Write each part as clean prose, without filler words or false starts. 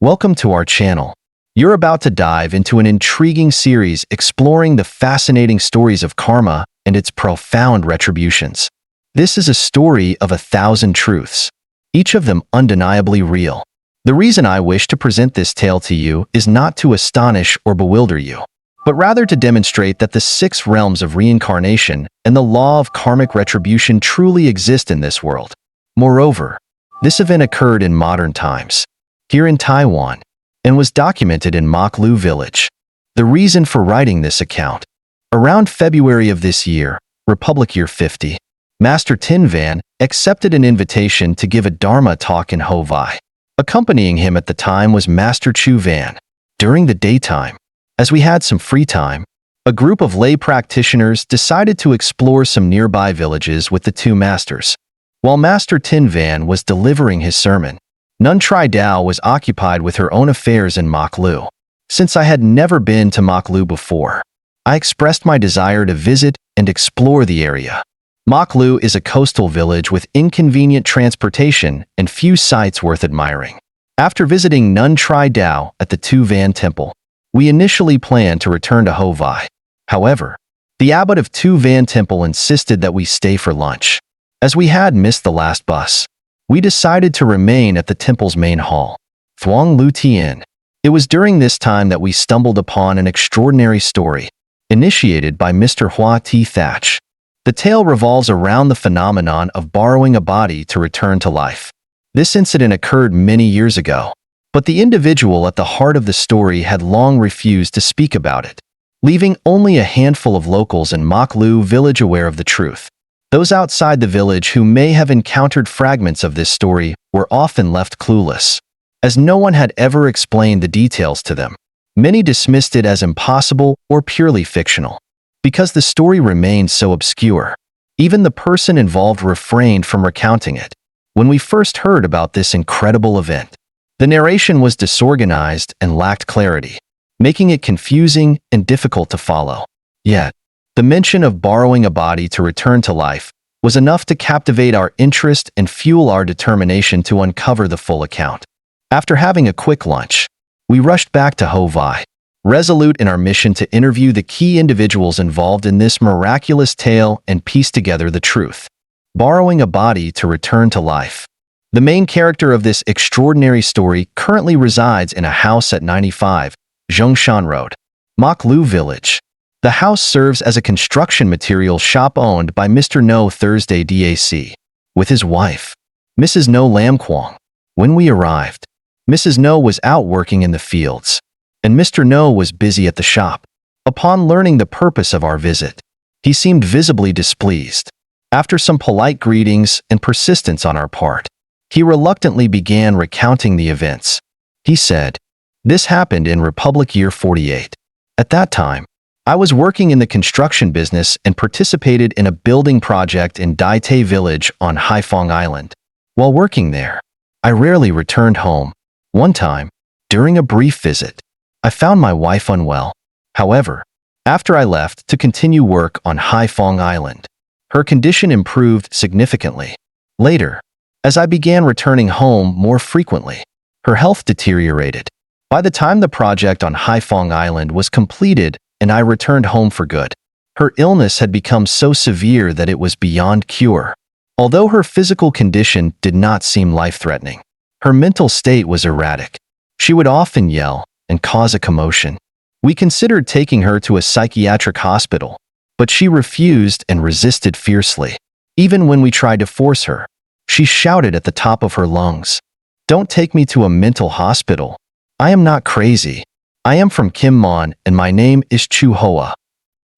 Welcome to our channel. You're about to dive into an intriguing series exploring the fascinating stories of karma and its profound retributions. This is a story of 1,000 truths, each of them undeniably real. The reason I wish to present this tale to you is not to astonish or bewilder you, but rather to demonstrate that the 6 realms of reincarnation and the law of karmic retribution truly exist in this world. Moreover, this event occurred in modern times, here in Taiwan, and was documented in Mok Lu village. The reason for writing this account: around February of this year, Republic Year 50, Master Tin Van accepted an invitation to give a Dharma talk in Ho Vai. Accompanying him at the time was Master Chu Van. During the daytime, as we had some free time, a group of lay practitioners decided to explore some nearby villages with the 2 masters. While Master Tin Van was delivering his sermon, Nun Tri Dao was occupied with her own affairs in Mok Lu. Since I had never been to Mok Lu before, I expressed my desire to visit and explore the area. Mok Lu is a coastal village with inconvenient transportation and few sights worth admiring. After visiting Nun Tri Dao at the Tu Van Temple, we initially planned to return to Ho Vai. However, the abbot of Tu Van Temple insisted that we stay for lunch. As we had missed the last bus, we decided to remain at the temple's main hall, Thuong Lu Tien. It was during this time that we stumbled upon an extraordinary story, initiated by Mr. Hua T. Thatch. The tale revolves around the phenomenon of borrowing a body to return to life. This incident occurred many years ago, but the individual at the heart of the story had long refused to speak about it, leaving only a handful of locals in Mok Lu village aware of the truth. Those outside the village who may have encountered fragments of this story were often left clueless, as no one had ever explained the details to them. Many dismissed it as impossible or purely fictional, because the story remained so obscure. Even the person involved refrained from recounting it. When we first heard about this incredible event, the narration was disorganized and lacked clarity, making it confusing and difficult to follow. Yet, the mention of borrowing a body to return to life was enough to captivate our interest and fuel our determination to uncover the full account. After having a quick lunch, we rushed back to Ho Vai, resolute in our mission to interview the key individuals involved in this miraculous tale and piece together the truth. Borrowing a body to return to life. The main character of this extraordinary story currently resides in a house at 95 Zhongshan Road, Mok Lu Village. The house serves as a construction material shop owned by Mr. No Thursday DAC, with his wife, Mrs. No Lam Kwong. When we arrived, Mrs. No was out working in the fields, and Mr. No was busy at the shop. Upon learning the purpose of our visit, he seemed visibly displeased. After some polite greetings and persistence on our part, he reluctantly began recounting the events. He said, "This happened in Republic Year 48. At that time, I was working in the construction business and participated in a building project in Dai Te Village on Haiphong Island. While working there, I rarely returned home. One time, during a brief visit, I found my wife unwell. However, after I left to continue work on Haiphong Island, her condition improved significantly. Later, as I began returning home more frequently, her health deteriorated. By the time the project on Haiphong Island was completed and I returned home for good, her illness had become so severe that it was beyond cure. Although her physical condition did not seem life-threatening, her mental state was erratic. She would often yell and cause a commotion. We considered taking her to a psychiatric hospital, but she refused and resisted fiercely. Even when we tried to force her, she shouted at the top of her lungs, "Don't take me to a mental hospital. I am not crazy. I am from Kim Mon and my name is Chu Hoa."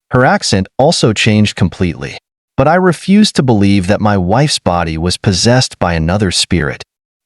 Her accent also changed completely, but I refused to believe that my wife's body was possessed by another spirit.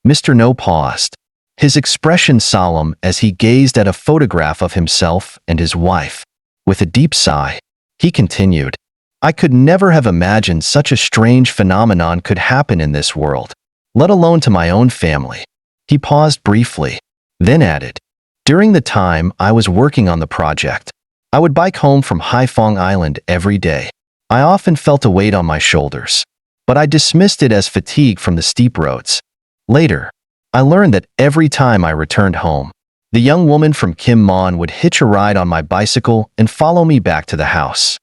Mr. No paused, his expression solemn as he gazed at a photograph of himself and his wife. With a deep sigh, he continued, "I could never have imagined such a strange phenomenon could happen in this world, let alone to my own family." He paused briefly, then added, "During the time I was working on the project, I would bike home from Haiphong Island every day. I often felt a weight on my shoulders, but I dismissed it as fatigue from the steep roads. Later, I learned that every time I returned home, the young woman from Kim Mon would hitch a ride on my bicycle and follow me back to the house.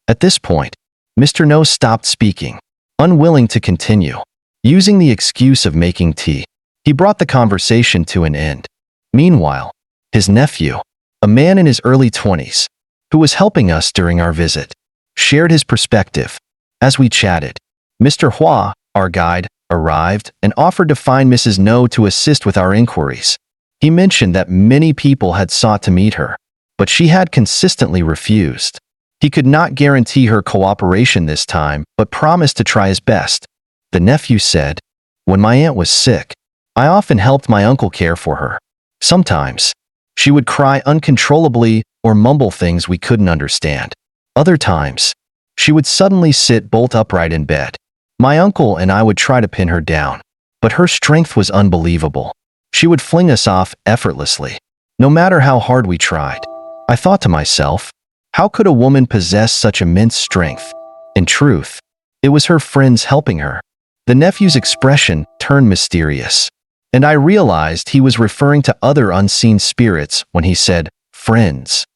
At this point, Mr. No stopped speaking, unwilling to continue. Using the excuse of making tea, he brought the conversation to an end. Meanwhile, his nephew, a man in his early 20s, who was helping us during our visit, shared his perspective. As we chatted, Mr. Hua, our guide, arrived and offered to find Mrs. No to assist with our inquiries. He mentioned that many people had sought to meet her, but she had consistently refused. He could not guarantee her cooperation this time, but promised to try his best. The nephew said, "When my aunt was sick, I often helped my uncle care for her. Sometimes, she would cry uncontrollably or mumble things we couldn't understand. Other times, she would suddenly sit bolt upright in bed. My uncle and I would try to pin her down, but her strength was unbelievable. She would fling us off effortlessly, no matter how hard we tried. I thought to myself, how could a woman possess such immense strength? In truth, it was her friends helping her." The nephew's expression turned mysterious, and I realized he was referring to other unseen spirits when he said, "friends."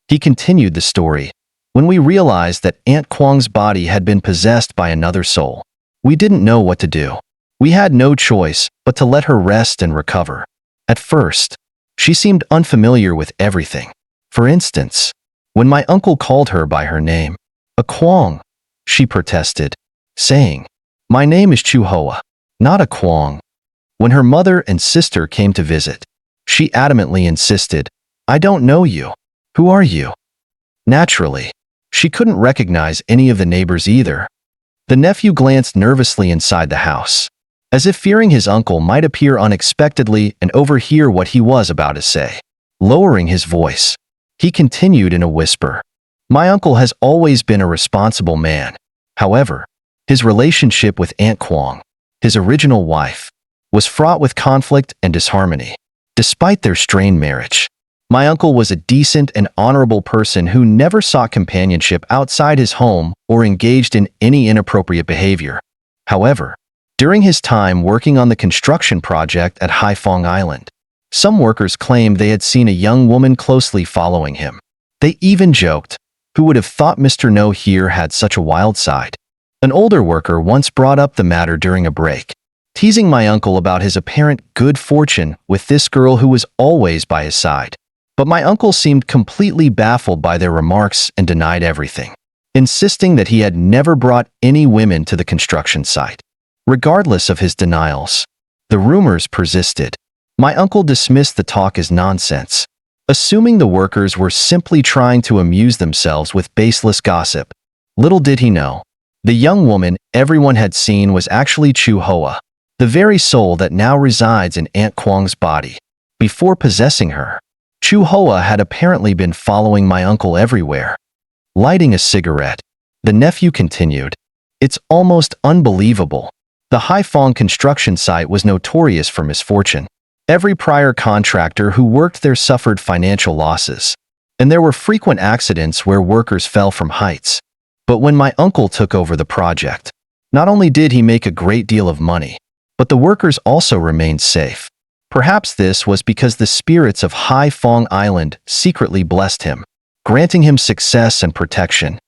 He continued the story. When we realized that Aunt Kwang's body had been possessed by another soul, we didn't know what to do. We had no choice but to let her rest and recover. At first, she seemed unfamiliar with everything. For instance, when my uncle called her by her name, "A Kwang," she protested, saying, "My name is Chu Hoa, not a Kwang." When her mother and sister came to visit, she adamantly insisted, "I don't know you. Who are you?" Naturally, she couldn't recognize any of the neighbors either. The nephew glanced nervously inside the house, as if fearing his uncle might appear unexpectedly and overhear what he was about to say. Lowering his voice, he continued in a whisper, "My uncle has always been a responsible man. However, his relationship with Aunt Kwang, his original wife, was fraught with conflict and disharmony. Despite their strained marriage, my uncle was a decent and honorable person who never sought companionship outside his home or engaged in any inappropriate behavior. However, during his time working on the construction project at Haiphong Island, some workers claimed they had seen a young woman closely following him. They even joked, who would have thought Mr. No here had such a wild side? An older worker once brought up the matter during a break, teasing my uncle about his apparent good fortune with this girl who was always by his side. But my uncle seemed completely baffled by their remarks and denied everything, insisting that he had never brought any women to the construction site. Regardless of his denials, the rumors persisted. My uncle dismissed the talk as nonsense, assuming the workers were simply trying to amuse themselves with baseless gossip. Little did he know, the young woman everyone had seen was actually Chu Hoa, the very soul that now resides in Aunt Kwang's body. Before possessing her, Chu Hoa had apparently been following my uncle everywhere. Lighting a cigarette, the nephew continued, "It's almost unbelievable. The Haiphong construction site was notorious for misfortune. Every prior contractor who worked there suffered financial losses, and there were frequent accidents where workers fell from heights. But when my uncle took over the project, not only did he make a great deal of money, but the workers also remained safe. Perhaps this was because the spirits of Haiphong Island secretly blessed him, granting him success and protection."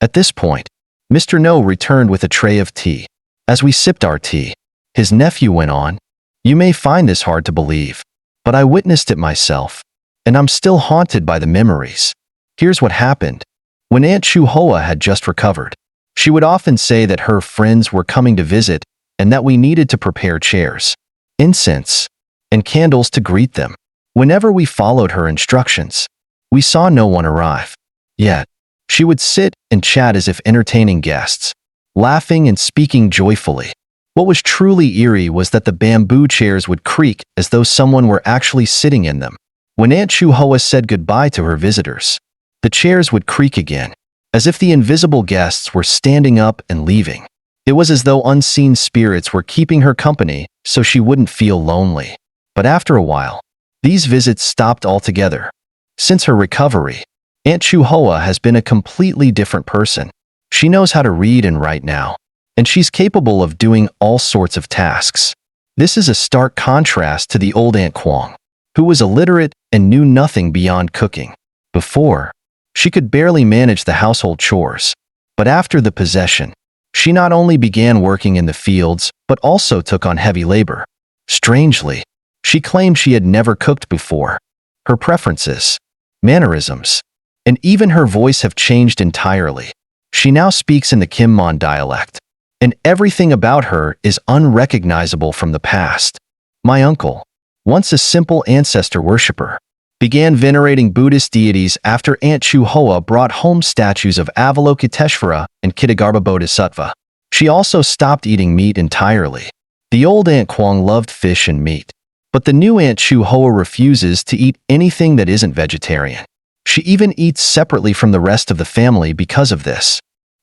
At this point, Mr. No returned with a tray of tea. As we sipped our tea, his nephew went on, "You may find this hard to believe, but I witnessed it myself, and I'm still haunted by the memories. Here's what happened. When Aunt Chu Hoa had just recovered, she would often say that her friends were coming to visit and that we needed to prepare chairs, incense, and candles to greet them. Whenever we followed her instructions, we saw no one arrive. Yet, she would sit and chat as if entertaining guests, laughing and speaking joyfully. What was truly eerie was that the bamboo chairs would creak as though someone were actually sitting in them. When Aunt Chu Hoa said goodbye to her visitors, the chairs would creak again, as if the invisible guests were standing up and leaving. It was as though unseen spirits were keeping her company so she wouldn't feel lonely. But after a while, these visits stopped altogether. Since her recovery, Aunt Chu Hoa has been a completely different person. She knows how to read and write now, and she's capable of doing all sorts of tasks. This is a stark contrast to the old Aunt Kwong, who was illiterate and knew nothing beyond cooking. Before, she could barely manage the household chores, but after the possession, she not only began working in the fields, but also took on heavy labor. Strangely, she claimed she had never cooked before. Her preferences, mannerisms, and even her voice have changed entirely. She now speaks in the Kim Mon dialect, and everything about her is unrecognizable from the past. My uncle, once a simple ancestor worshiper, began venerating Buddhist deities after Aunt Chu Hoa brought home statues of Avalokiteshvara and Kitagarbha Bodhisattva. She also stopped eating meat entirely. The old Aunt Kwong loved fish and meat, but the new Aunt Chu Hoa refuses to eat anything that isn't vegetarian. She even eats separately from the rest of the family because of this.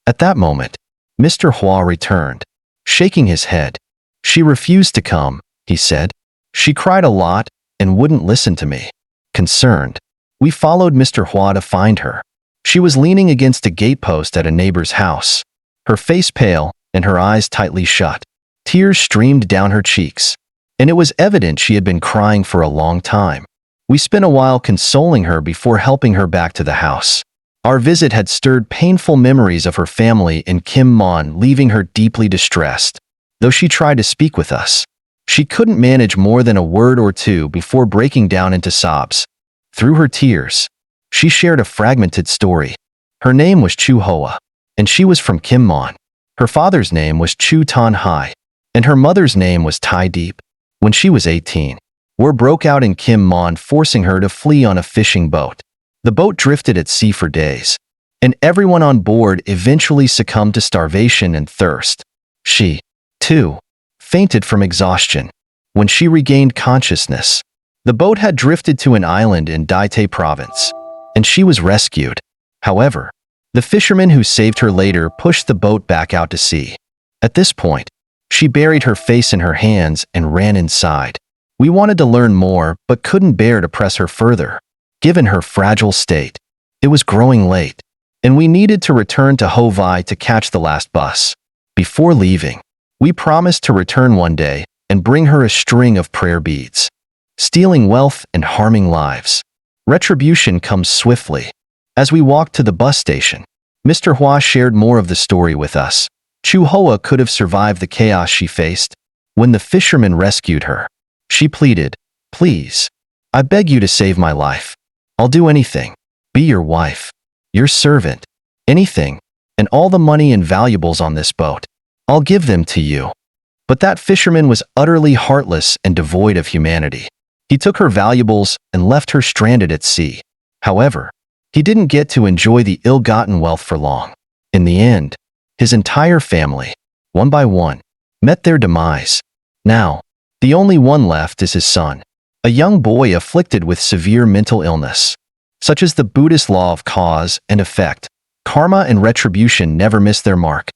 At that moment, Mr. Hua returned, shaking his head. She refused to come, he said. She cried a lot and wouldn't listen to me. Concerned, we followed Mr. Hua to find her. She was leaning against a gatepost at a neighbor's house, her face pale and her eyes tightly shut. Tears streamed down her cheeks, and it was evident she had been crying for a long time. We spent a while consoling her before helping her back to the house. Our visit had stirred painful memories of her family in Kim Mon, leaving her deeply distressed. Though she tried to speak with us, she couldn't manage more than a word or two before breaking down into sobs. Through her tears, she shared a fragmented story. Her name was Chu Hoa, and she was from Kim Mon. Her father's name was Chu Tan Hai, and her mother's name was Tai Deep. When she was 18, war broke out in Kim Mon, forcing her to flee on a fishing boat. The boat drifted at sea for days, and everyone on board eventually succumbed to starvation and thirst. She, too, fainted from exhaustion. When she regained consciousness, the boat had drifted to an island in Daite province, and she was rescued. However, the fisherman who saved her later pushed the boat back out to sea. At this point, she buried her face in her hands and ran inside. We wanted to learn more, but couldn't bear to press her further. Given her fragile state, it was growing late, and we needed to return to Ho Vai to catch the last bus. Before leaving, we promised to return one day and bring her a string of prayer beads. Stealing wealth and harming lives. Retribution comes swiftly. As we walked to the bus station, Mr. Hua shared more of the story with us. Chu Hoa could have survived the chaos she faced. When the fisherman rescued her, she pleaded, "Please, I beg you to save my life. I'll do anything. Be your wife, your servant, anything, and all the money and valuables on this boat. I'll give them to you." But that fisherman was utterly heartless and devoid of humanity. He took her valuables and left her stranded at sea. However, he didn't get to enjoy the ill-gotten wealth for long. In the end, his entire family, one by one, met their demise. Now, the only one left is his son, a young boy afflicted with severe mental illness. Such as the Buddhist law of cause and effect, karma and retribution never miss their mark.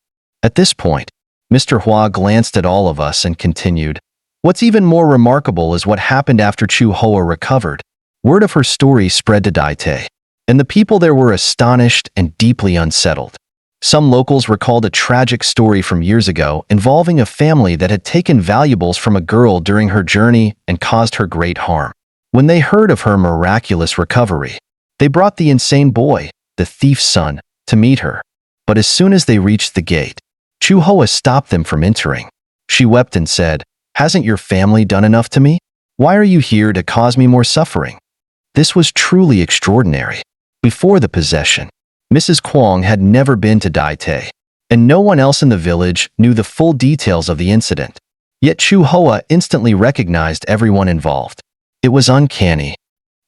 At this point, Mr. Hua glanced at all of us and continued, "What's even more remarkable is what happened after Chu Hoa recovered. Word of her story spread to Daite, and the people there were astonished and deeply unsettled. Some locals recalled a tragic story from years ago involving a family that had taken valuables from a girl during her journey and caused her great harm. When they heard of her miraculous recovery, they brought the insane boy, the thief's son, to meet her. But as soon as they reached the gate, Chu Hoa stopped them from entering. She wept and said, 'Hasn't your family done enough to me? Why are you here to cause me more suffering?' This was truly extraordinary. Before the possession, Mrs. Kwong had never been to Daite, and no one else in the village knew the full details of the incident. Yet Chu Hoa instantly recognized everyone involved. It was uncanny,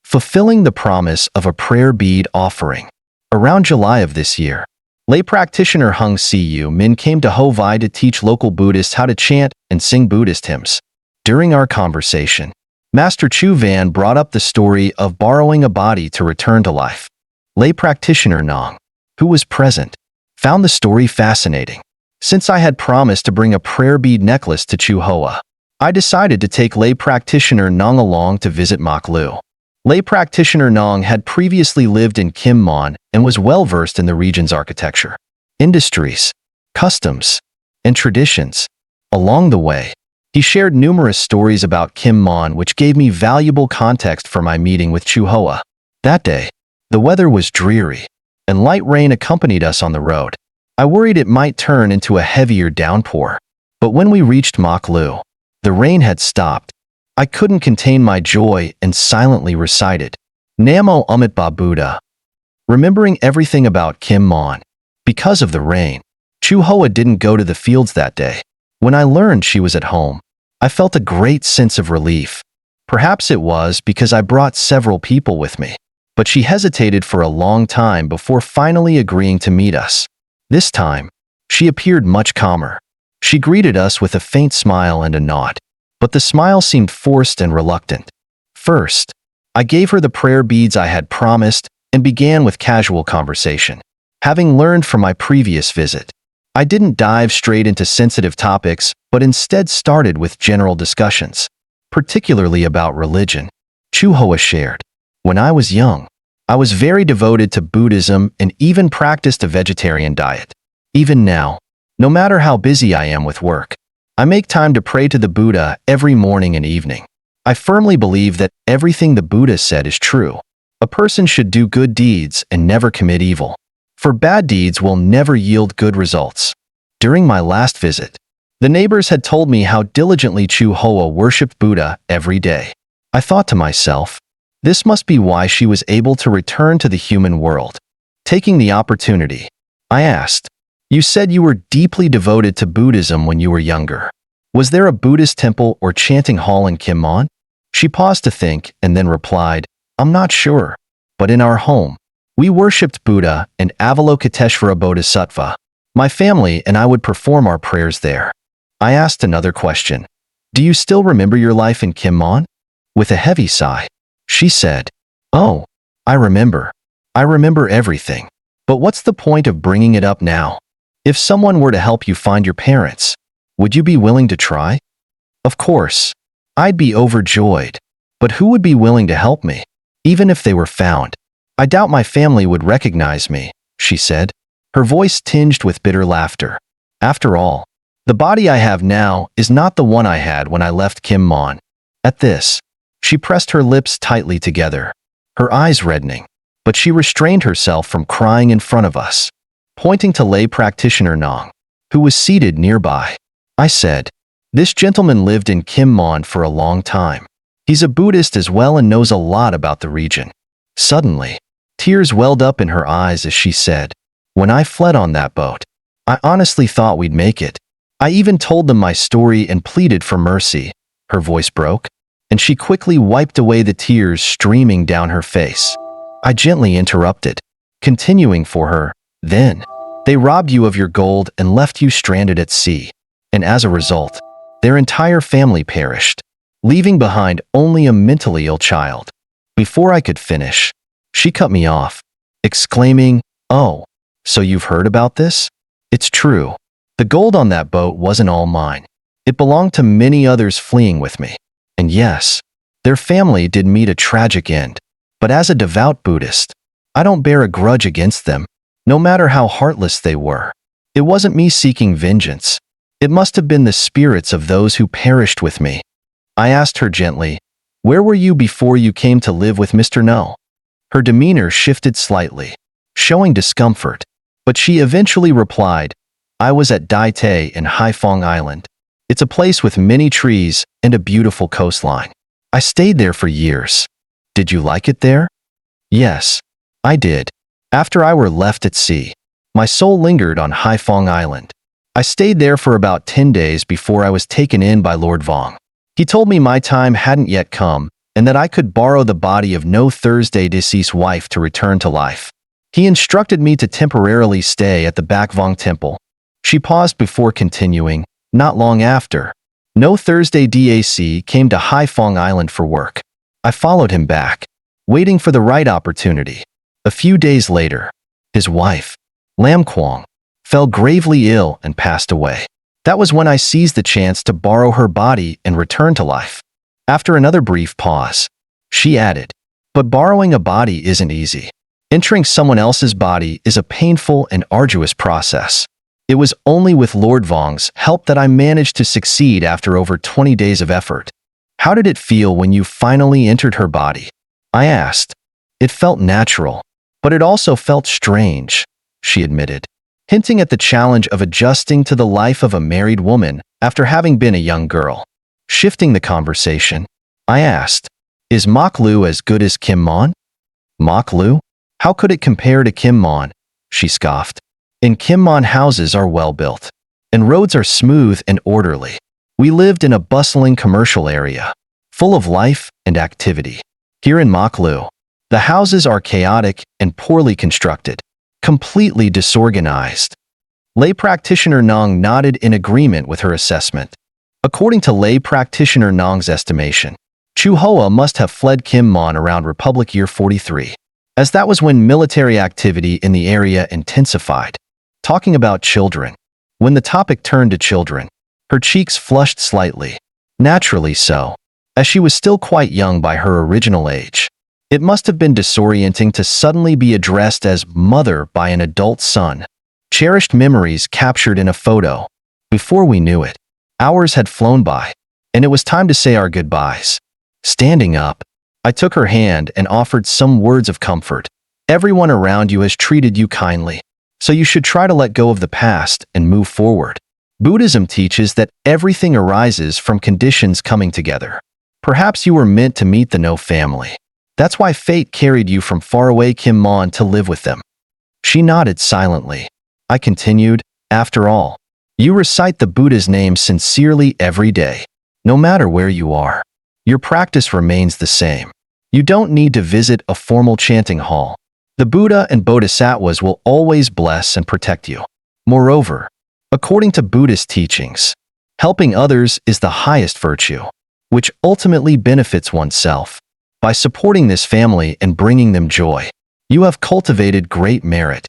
fulfilling the promise of a prayer bead offering. Around July of this year, lay practitioner Hung Siu Min came to Ho Vai to teach local Buddhists how to chant and sing Buddhist hymns. During our conversation, Master Chu Van brought up the story of borrowing a body to return to life. Lay practitioner Nong, who was present, found the story fascinating. Since I had promised to bring a prayer bead necklace to Chu Hoa, I decided to take lay practitioner Nong along to visit Mak Lu. Lay practitioner Nong had previously lived in Kim Mon and was well versed in the region's architecture, industries, customs, and traditions. Along the way, He shared numerous stories about Kim Mon, which gave me valuable context for my meeting with Chu Hoa. That day, the weather was dreary, and light rain accompanied us on the road. I worried it might turn into a heavier downpour. But when we reached Mok Lu, the rain had stopped. I couldn't contain my joy and silently recited, Namo Amit Ba Buddha, remembering everything about Kim Mon. Because of the rain, Chu Hoa didn't go to the fields that day. When I learned she was at home, I felt a great sense of relief. Perhaps it was because I brought several people with me, but she hesitated for a long time before finally agreeing to meet us. This time, she appeared much calmer. She greeted us with a faint smile and a nod, but the smile seemed forced and reluctant. First, I gave her the prayer beads I had promised and began with casual conversation. Having learned from my previous visit, I didn't dive straight into sensitive topics, but instead started with general discussions, particularly about religion. Chu Hoa shared, when I was young, I was very devoted to Buddhism and even practiced a vegetarian diet. Even now, no matter how busy I am with work, I make time to pray to the Buddha every morning and evening. I firmly believe that everything the Buddha said is true. A person should do good deeds and never commit evil, for bad deeds will never yield good results. During my last visit, the neighbors had told me how diligently Chu Hoa worshipped Buddha every day. I thought to myself, this must be why she was able to return to the human world. Taking the opportunity, I asked, you said you were deeply devoted to Buddhism when you were younger. Was there a Buddhist temple or chanting hall in Kim Mon? She paused to think and then replied, I'm not sure, but in our home, we worshipped Buddha and Avalokiteshvara Bodhisattva. My family and I would perform our prayers there. I asked another question. Do you still remember your life in Kim Mon? With a heavy sigh, she said, oh, I remember. I remember everything. But what's the point of bringing it up now? If someone were to help you find your parents, would you be willing to try? Of course, I'd be overjoyed. But who would be willing to help me, even if they were found? I doubt my family would recognize me, she said, her voice tinged with bitter laughter. After all, the body I have now is not the one I had when I left Kim Mon. At this, she pressed her lips tightly together, her eyes reddening, but she restrained herself from crying in front of us. Pointing to lay practitioner Nong, who was seated nearby, I said, this gentleman lived in Kim Mon for a long time. He's a Buddhist as well and knows a lot about the region. Suddenly, tears welled up in her eyes as she said, when I fled on that boat, I honestly thought we'd make it. I even told them my story and pleaded for mercy. Her voice broke, and she quickly wiped away the tears streaming down her face. I gently interrupted, continuing for her, then, they robbed you of your gold and left you stranded at sea, and as a result, their entire family perished, leaving behind only a mentally ill child. Before I could finish, she cut me off, exclaiming, oh, so you've heard about this? It's true. The gold on that boat wasn't all mine. It belonged to many others fleeing with me. And yes, their family did meet a tragic end. But as a devout Buddhist, I don't bear a grudge against them, no matter how heartless they were. It wasn't me seeking vengeance. It must have been the spirits of those who perished with me. I asked her gently, where were you before you came to live with Mr. No? Her demeanor shifted slightly, showing discomfort, but she eventually replied, I was at Dai Te in Haiphong Island. It's a place with many trees and a beautiful coastline. I stayed there for years. Did you like it there? Yes, I did. After I were left at sea, my soul lingered on Haiphong Island. I stayed there for about 10 days before I was taken in by Lord Vong. He told me my time hadn't yet come and that I could borrow the body of No Thursday deceased wife to return to life. He instructed me to temporarily stay at the Bac Vong Temple. She paused before continuing, not long after, No Thursday DAC came to Haiphong Island for work. I followed him back, waiting for the right opportunity. A few days later, his wife, Lam Kwong, fell gravely ill and passed away. That was when I seized the chance to borrow her body and return to life. After another brief pause, she added, but borrowing a body isn't easy. Entering someone else's body is a painful and arduous process. It was only with Lord Vong's help that I managed to succeed after over 20 days of effort. How did it feel when you finally entered her body? I asked. It felt natural, but it also felt strange, she admitted, hinting at the challenge of adjusting to the life of a married woman after having been a young girl. Shifting the conversation, I asked, is Mok Lu as good as Kim Mon? Mok Lu? How could it compare to Kim Mon? She scoffed. In Kim Mon, houses are well built, and roads are smooth and orderly. We lived in a bustling commercial area, full of life and activity. Here in Mok Lu, the houses are chaotic and poorly constructed, completely disorganized. Lay practitioner Nong nodded in agreement with her assessment. According to lay practitioner Nong's estimation, Chu Hoa must have fled Kim Mon around Republic Year 43, as that was when military activity in the area intensified. Talking about children. When the topic turned to children, her cheeks flushed slightly, naturally so, as she was still quite young by her original age. It must have been disorienting to suddenly be addressed as mother by an adult son. Cherished memories captured in a photo. Before we knew it, hours had flown by, and it was time to say our goodbyes. Standing up, I took her hand and offered some words of comfort. Everyone around you has treated you kindly, so you should try to let go of the past and move forward. Buddhism teaches that everything arises from conditions coming together. Perhaps you were meant to meet the No family. That's why fate carried you from faraway Kim Mon to live with them. She nodded silently. I continued, after all, you recite the Buddha's name sincerely every day, no matter where you are. Your practice remains the same. You don't need to visit a formal chanting hall. The Buddha and Bodhisattvas will always bless and protect you. Moreover, according to Buddhist teachings, helping others is the highest virtue, which ultimately benefits oneself. By supporting this family and bringing them joy, you have cultivated great merit.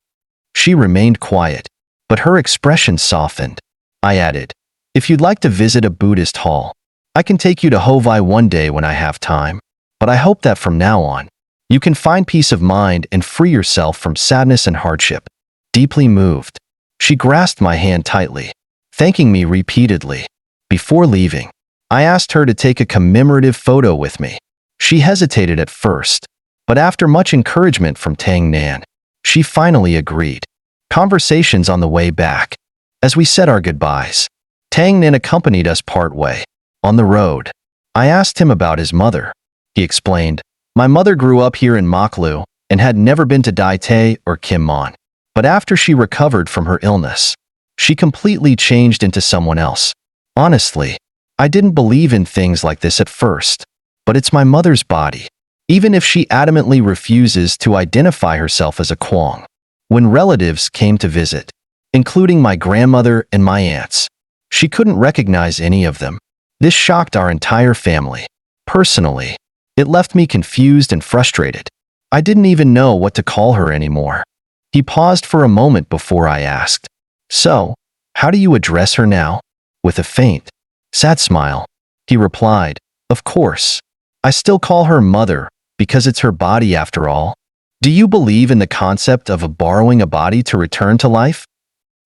She remained quiet, but her expression softened. I added, if you'd like to visit a Buddhist hall, I can take you to Hovai one day when I have time, but I hope that from now on, you can find peace of mind and free yourself from sadness and hardship. Deeply moved, she grasped my hand tightly, thanking me repeatedly. Before leaving, I asked her to take a commemorative photo with me. She hesitated at first, but after much encouragement from Tang Nan, she finally agreed. Conversations on the way back. As we said our goodbyes, Tang Nan accompanied us part way. On the road, I asked him about his mother. He explained, my mother grew up here in Mok Lu and had never been to Dai Te or Kim Mon. But after she recovered from her illness, she completely changed into someone else. Honestly, I didn't believe in things like this at first, but it's my mother's body, even if she adamantly refuses to identify herself as a Kwong. When relatives came to visit, including my grandmother and my aunts, she couldn't recognize any of them. This shocked our entire family. Personally, it left me confused and frustrated. I didn't even know what to call her anymore. He paused for a moment before I asked, so, how do you address her now? With a faint, sad smile, he replied, of course. I still call her mother because it's her body after all. Do you believe in the concept of borrowing a body to return to life?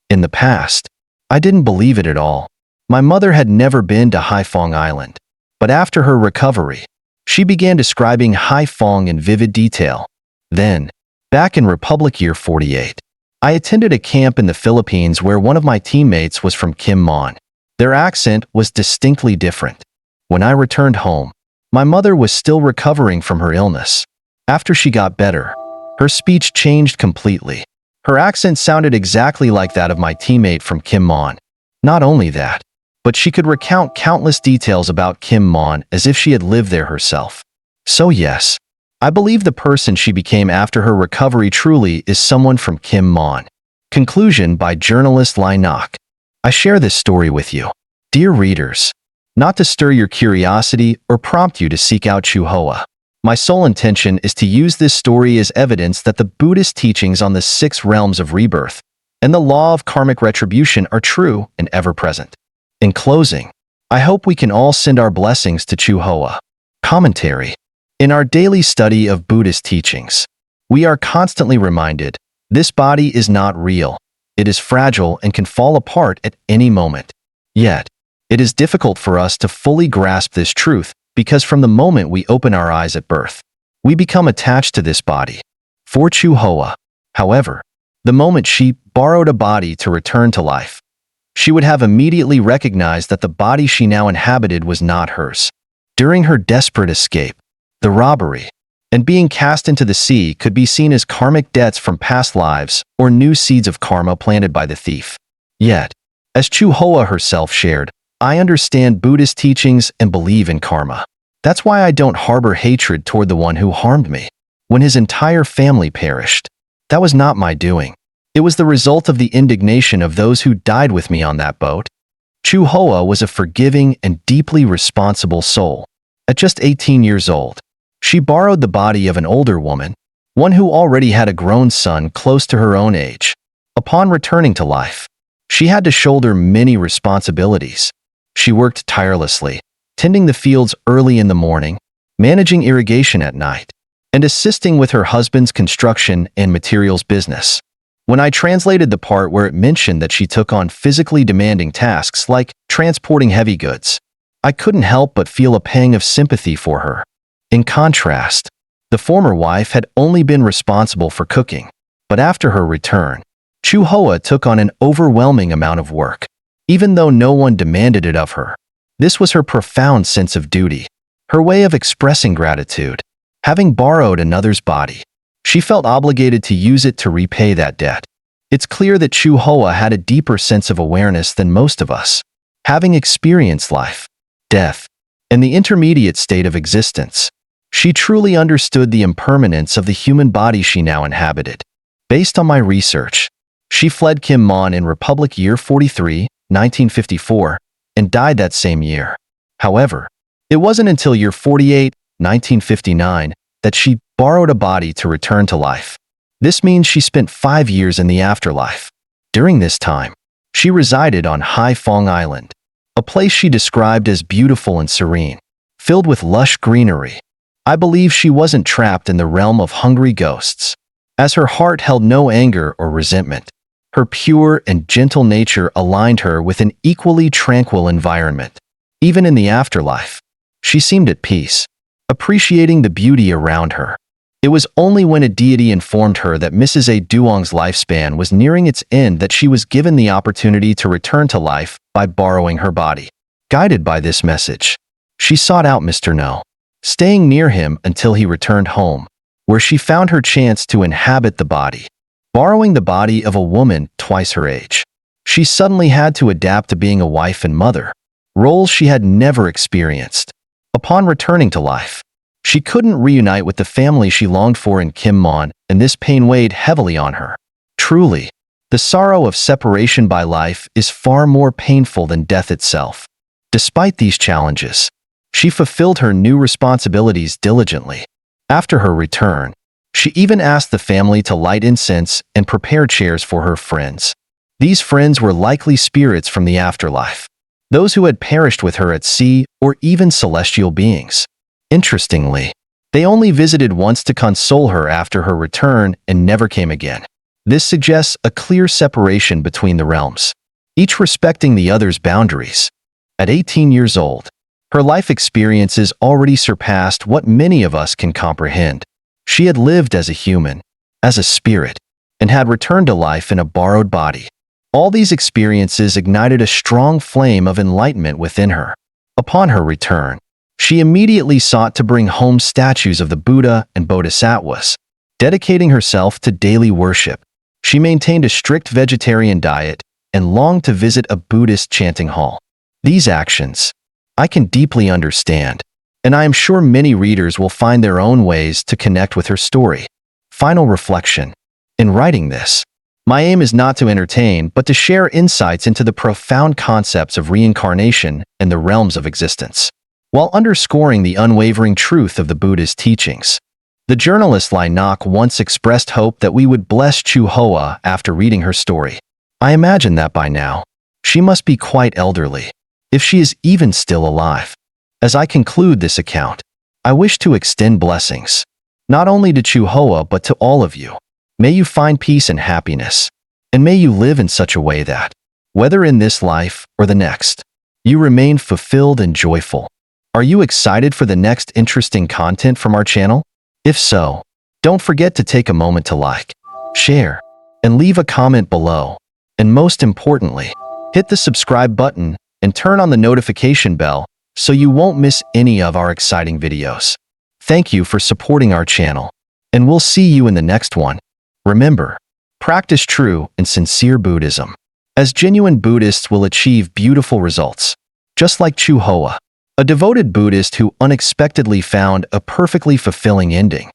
In the past, I didn't believe it at all. My mother had never been to Haiphong Island, but after her recovery, she began describing Haiphong in vivid detail. Then, back in Republic Year 48, I attended a camp in the Philippines where one of my teammates was from Kim Mon. Their accent was distinctly different. When I returned home, my mother was still recovering from her illness. After she got better, her speech changed completely. Her accent sounded exactly like that of my teammate from Kim Mon. Not only that, but she could recount countless details about Kim Mon as if she had lived there herself. So yes, I believe the person she became after her recovery truly is someone from Kim Mon. Conclusion by journalist Lai Nok. I share this story with you, dear readers, not to stir your curiosity or prompt you to seek out Chu Hoa. My sole intention is to use this story as evidence that the Buddhist teachings on the 6 realms of rebirth and the law of karmic retribution are true and ever-present. In closing, I hope we can all send our blessings to Chu Hoa. Commentary. In our daily study of Buddhist teachings, we are constantly reminded, this body is not real, It is fragile and can fall apart at any moment. Yet, it is difficult for us to fully grasp this truth because from the moment we open our eyes at birth, we become attached to this body. For Chu Hoa, however, the moment she borrowed a body to return to life, she would have immediately recognized that the body she now inhabited was not hers. During her desperate escape, the robbery, and being cast into the sea could be seen as karmic debts from past lives or new seeds of karma planted by the thief. Yet, as Chu Hoa herself shared, I understand Buddhist teachings and believe in karma. That's why I don't harbor hatred toward the one who harmed me. When his entire family perished, that was not my doing. It was the result of the indignation of those who died with me on that boat. Chu Hoa was a forgiving and deeply responsible soul. At just 18 years old, she borrowed the body of an older woman, one who already had a grown son close to her own age. Upon returning to life, she had to shoulder many responsibilities. She worked tirelessly, tending the fields early in the morning, managing irrigation at night, and assisting with her husband's construction and materials business. When I translated the part where it mentioned that she took on physically demanding tasks like transporting heavy goods, I couldn't help but feel a pang of sympathy for her. In contrast, the former wife had only been responsible for cooking, but after her return, Chu Hoa took on an overwhelming amount of work, even though no one demanded it of her. This was her profound sense of duty, her way of expressing gratitude. Having borrowed another's body, she felt obligated to use it to repay that debt. It's clear that Chu Hoa had a deeper sense of awareness than most of us, having experienced life, death, and the intermediate state of existence. She truly understood the impermanence of the human body she now inhabited. Based on my research, she fled Kim Mon in Republic Year 43, 1954, and died that same year. However, it wasn't until year 48, 1959, that she borrowed a body to return to life. This means she spent 5 years in the afterlife. During this time, she resided on Hai Phong Island, a place she described as beautiful and serene, filled with lush greenery. I believe she wasn't trapped in the realm of hungry ghosts, as her heart held no anger or resentment. Her pure and gentle nature aligned her with an equally tranquil environment. Even in the afterlife, she seemed at peace, appreciating the beauty around her. It was only when a deity informed her that Mrs. A. Duong's lifespan was nearing its end that she was given the opportunity to return to life by borrowing her body. Guided by this message, she sought out Mr. No, staying near him until he returned home, where she found her chance to inhabit the body. Borrowing the body of a woman twice her age, she suddenly had to adapt to being a wife and mother, roles she had never experienced. Upon returning to life, she couldn't reunite with the family she longed for in Kim Mon, and this pain weighed heavily on her. Truly, the sorrow of separation by life is far more painful than death itself. Despite these challenges, she fulfilled her new responsibilities diligently. After her return, she even asked the family to light incense and prepare chairs for her friends. These friends were likely spirits from the afterlife, those who had perished with her at sea, or even celestial beings. Interestingly, they only visited once to console her after her return and never came again. This suggests a clear separation between the realms, each respecting the other's boundaries. At 18 years old, her life experiences already surpassed what many of us can comprehend. She had lived as a human, as a spirit, and had returned to life in a borrowed body. All these experiences ignited a strong flame of enlightenment within her. Upon her return, she immediately sought to bring home statues of the Buddha and Bodhisattvas, dedicating herself to daily worship. She maintained a strict vegetarian diet and longed to visit a Buddhist chanting hall. These actions, I can deeply understand, and I am sure many readers will find their own ways to connect with her story. Final reflection. In writing this, my aim is not to entertain, but to share insights into the profound concepts of reincarnation and the realms of existence, while underscoring the unwavering truth of the Buddhist teachings. The journalist Lai Nok once expressed hope that we would bless Chu Hoa after reading her story. I imagine that by now, she must be quite elderly, if she is even still alive. As I conclude this account, I wish to extend blessings, not only to Chu Hoa but to all of you. May you find peace and happiness. And may you live in such a way that, whether in this life or the next, you remain fulfilled and joyful. Are you excited for the next interesting content from our channel? If so, don't forget to take a moment to like, share, and leave a comment below. And most importantly, hit the subscribe button and turn on the notification bell so you won't miss any of our exciting videos. Thank you for supporting our channel, and we'll see you in the next one. Remember, practice true and sincere Buddhism, as genuine Buddhists will achieve beautiful results. Just like Chu Hoa, a devoted Buddhist who unexpectedly found a perfectly fulfilling ending.